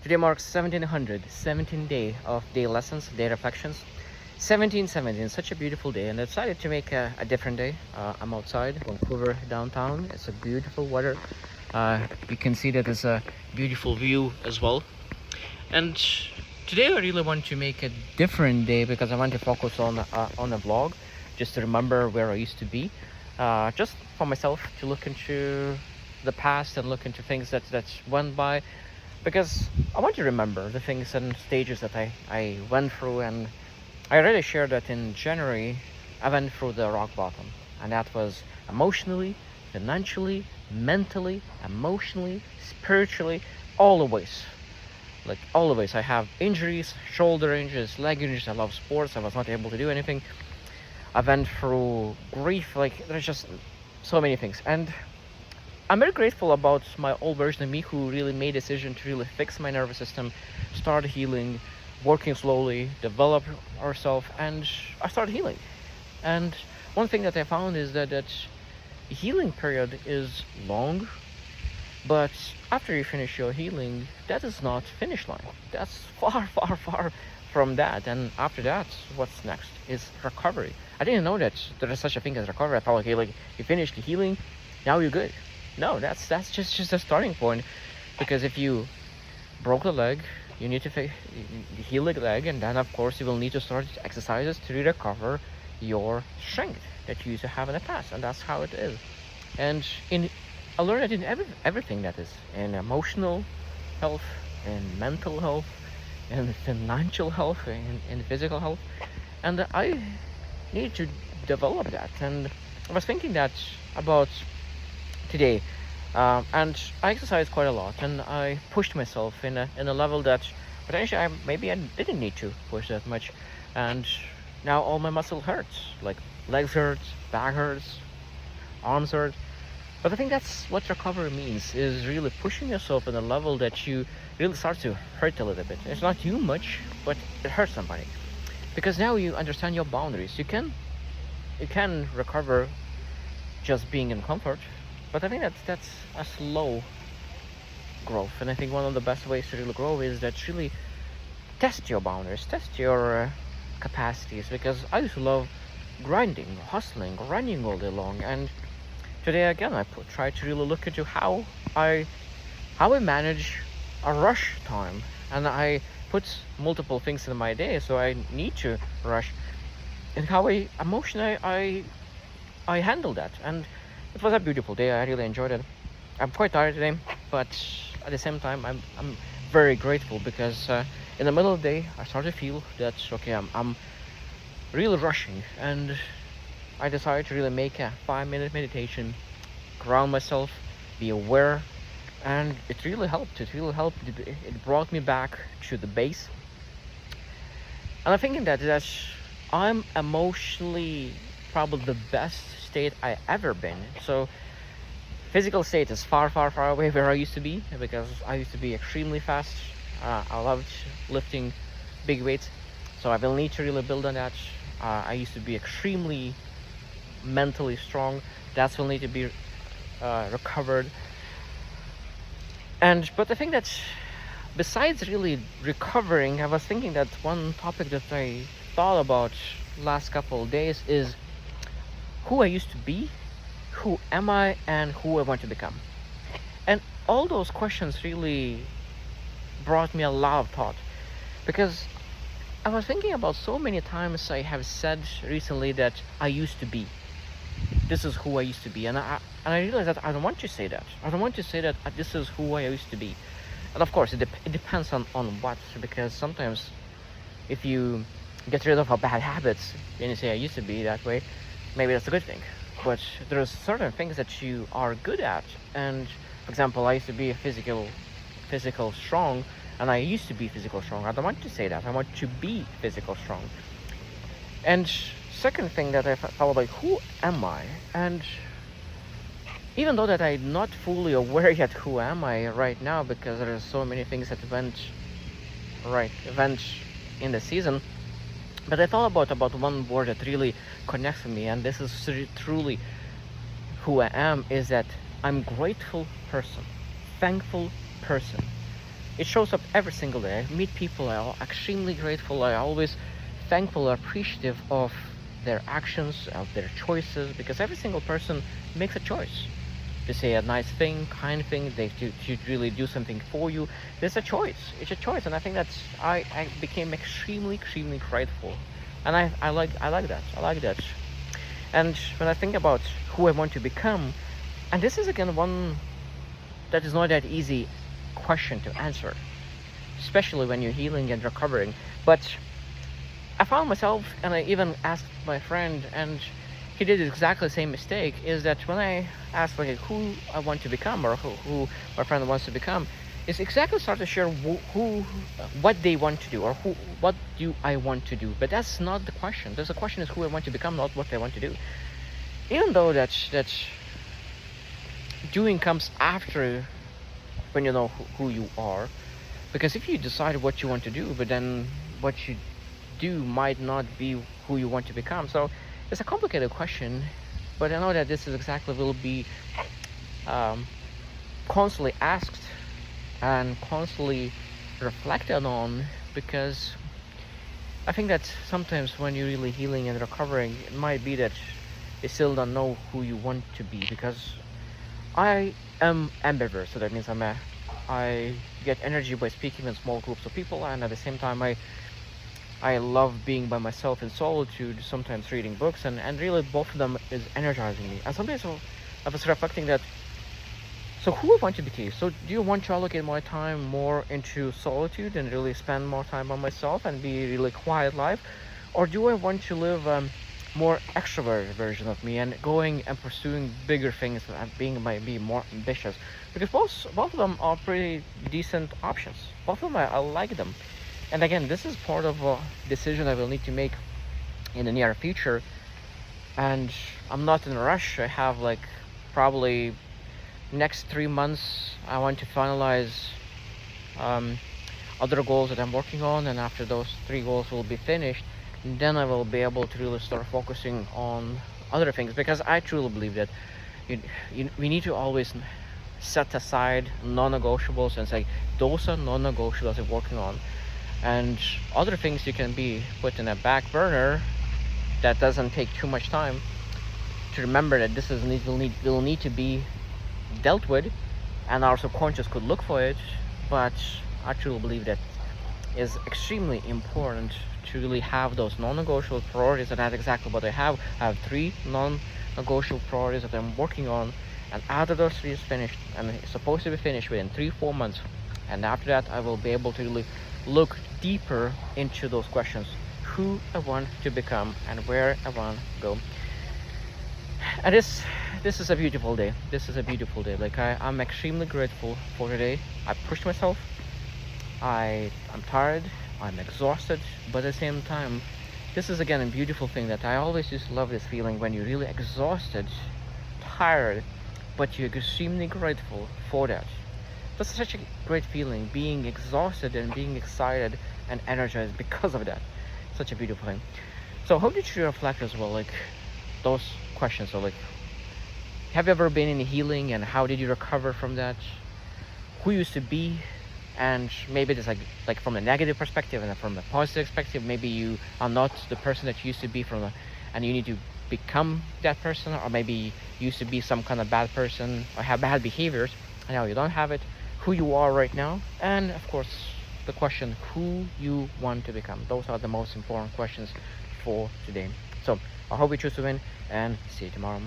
Today marks 1700, 17th day of day lessons, day reflections. 1717, such a beautiful day, and I decided to make a different day. I'm outside Vancouver downtown. It's a beautiful weather. You can see that there's a beautiful view as well. And today I really want to make a different day because I want to focus on a vlog, just to remember where I used to be, just for myself to look into the past and look into things that went by, because I want to remember the things and stages that I went through. And I already shared that in January I went through the rock bottom, and that was emotionally, financially, mentally, emotionally, spiritually, all the ways. Like all the ways. I have injuries, shoulder injuries, leg injuries. I love sports. I was not able to do anything. I went through grief. Like there's just so many things, and I'm very grateful about my old version of me who really made a decision to really fix my nervous system, start healing, working slowly, develop ourselves, and I started healing. And one thing that I found is that healing period is long, but after you finish your healing, that is not finish line. That's far, far, far from that. And after that, what's next is recovery. I didn't know that there is such a thing as recovery. I thought, okay, like you finished the healing, now you're good. No, that's just a starting point. Because if you broke the leg, you need to heal the leg, and then of course you will need to start exercises to recover your strength that you used to have in the past, and that's how it is. And I learned that in everything, that is in emotional health, in mental health, in financial health, in physical health, and I need to develop that. And I was thinking that about today, and I exercised quite a lot, and I pushed myself in a level that potentially maybe I didn't need to push that much, and now all my muscle hurts, like legs hurt, back hurts, arms hurt. But I think that's what recovery means, is really pushing yourself in a level that you really start to hurt a little bit. It's not too much, but it hurts somebody, because now you understand your boundaries. You can recover just being in comfort, but I think that's a slow growth. And I think one of the best ways to really grow is that really test your boundaries, test your capacities. Because I used to love grinding, hustling, running all day long, and today again I try to really look into how I manage a rush time, and I put multiple things in my day, so I need to rush, and how emotionally I handle that. And it was a beautiful day. I really enjoyed it. I'm quite tired today, but at the same time I'm very grateful, because in the middle of the day I started to feel that okay, I'm really rushing, and I decided to really make a 5-minute meditation, ground myself, be aware, and it really helped. It brought me back to the base. And I'm thinking that I'm emotionally probably the best state I ever been. So physical state is far, far, far away where I used to be, because I used to be extremely fast. I loved lifting big weights, so I will need to really build on that. I used to be extremely mentally strong. That will need to be recovered. But I think that besides really recovering, I was thinking that one topic that I thought about last couple of days is who I used to be, who am I, and who I want to become. And all those questions really brought me a lot of thought, because I was thinking about so many times I have said recently that I used to be. This is who I used to be, and I realized that I don't want to say that. I don't want to say that this is who I used to be. And of course, it depends on what, because sometimes if you get rid of a bad habits and you say I used to be that way, maybe that's a good thing. But there's certain things that you are good at, and for example, I used to be a physical strong, and I used to be physical strong. I don't want to say that. I want to be physical strong. And second thing that I thought about, who am I? And even though that I'm not fully aware yet who am I right now, because there are so many things that went in the season, but I thought about one word that really connects with me, and this is truly who I am, is that I'm grateful person, thankful person. It shows up every single day. I meet people, I'm extremely grateful. I always thankful, appreciative of their actions, of their choices, because every single person makes a choice. To say a nice thing, kind thing, they to really do something for you. There's a choice. It's a choice, and I think that's I became extremely grateful, and I like that. I like that. And when I think about who I want to become, and this is again one that is not that easy question to answer, especially when you're healing and recovering. But I found myself, and I even asked my friend, and he did exactly the same mistake, is that when I asked like who I want to become, or who my friend wants to become, is exactly start to share what they want to do, or what do I want to do. But that's not the question. The question is who I want to become, not what I want to do. Even though that doing comes after, when you know who you are. Because if you decide what you want to do, but then what you do might not be who you want to become. So it's a complicated question, but I know that this is exactly will be constantly asked and constantly reflected on, because I think that sometimes when you're really healing and recovering, it might be that you still don't know who you want to be. Because I am ambivert, so that means I get energy by speaking in small groups of people, and at the same time I love being by myself in solitude, sometimes reading books, and really both of them is energizing me. And sometimes I was reflecting that, so who I want to be? So do you want to allocate my time more into solitude and really spend more time by myself and be really quiet life? Or do I want to live more extroverted version of me and going and pursuing bigger things and be more ambitious? Because both of them are pretty decent options. Both of them I like them. And again, this is part of a decision I will need to make in the near future. And I'm not in a rush. I have like probably next 3 months I want to finalize other goals that I'm working on, and after those 3 goals will be finished, then I will be able to really start focusing on other things. Because I truly believe that we need to always set aside non-negotiables and say those are non-negotiables I'm working on, and other things you can be put in a back burner that doesn't take too much time to remember that this will need to be dealt with, and our subconscious could look for it. But I truly believe that is extremely important to really have those non-negotiable priorities, and that's exactly what I have. I have 3 non-negotiable priorities that I'm working on, and after those 3 is finished, and it's supposed to be finished within 3-4 months, and after that I will be able to really look deeper into those questions, who I want to become and where I want to go. And this is a beautiful day. This is a beautiful day. Like I'm extremely grateful for today. I pushed myself. I'm tired. I'm exhausted. But at the same time, this is again a beautiful thing that I always just love this feeling when you're really exhausted, tired, but you're extremely grateful for that. That's such a great feeling, being exhausted and being excited and energized because of that. Such a beautiful thing. So how did you reflect as well, like those questions? So like, have you ever been in healing, and how did you recover from that? Who you used to be? And maybe there's like from a negative perspective and from a positive perspective, maybe you are not the person that you used to be and you need to become that person, or maybe you used to be some kind of bad person or have bad behaviors and now you don't have it. Who you are right now, and of course the question who you want to become. Those are the most important questions for today. So I hope you choose to win, and see you tomorrow.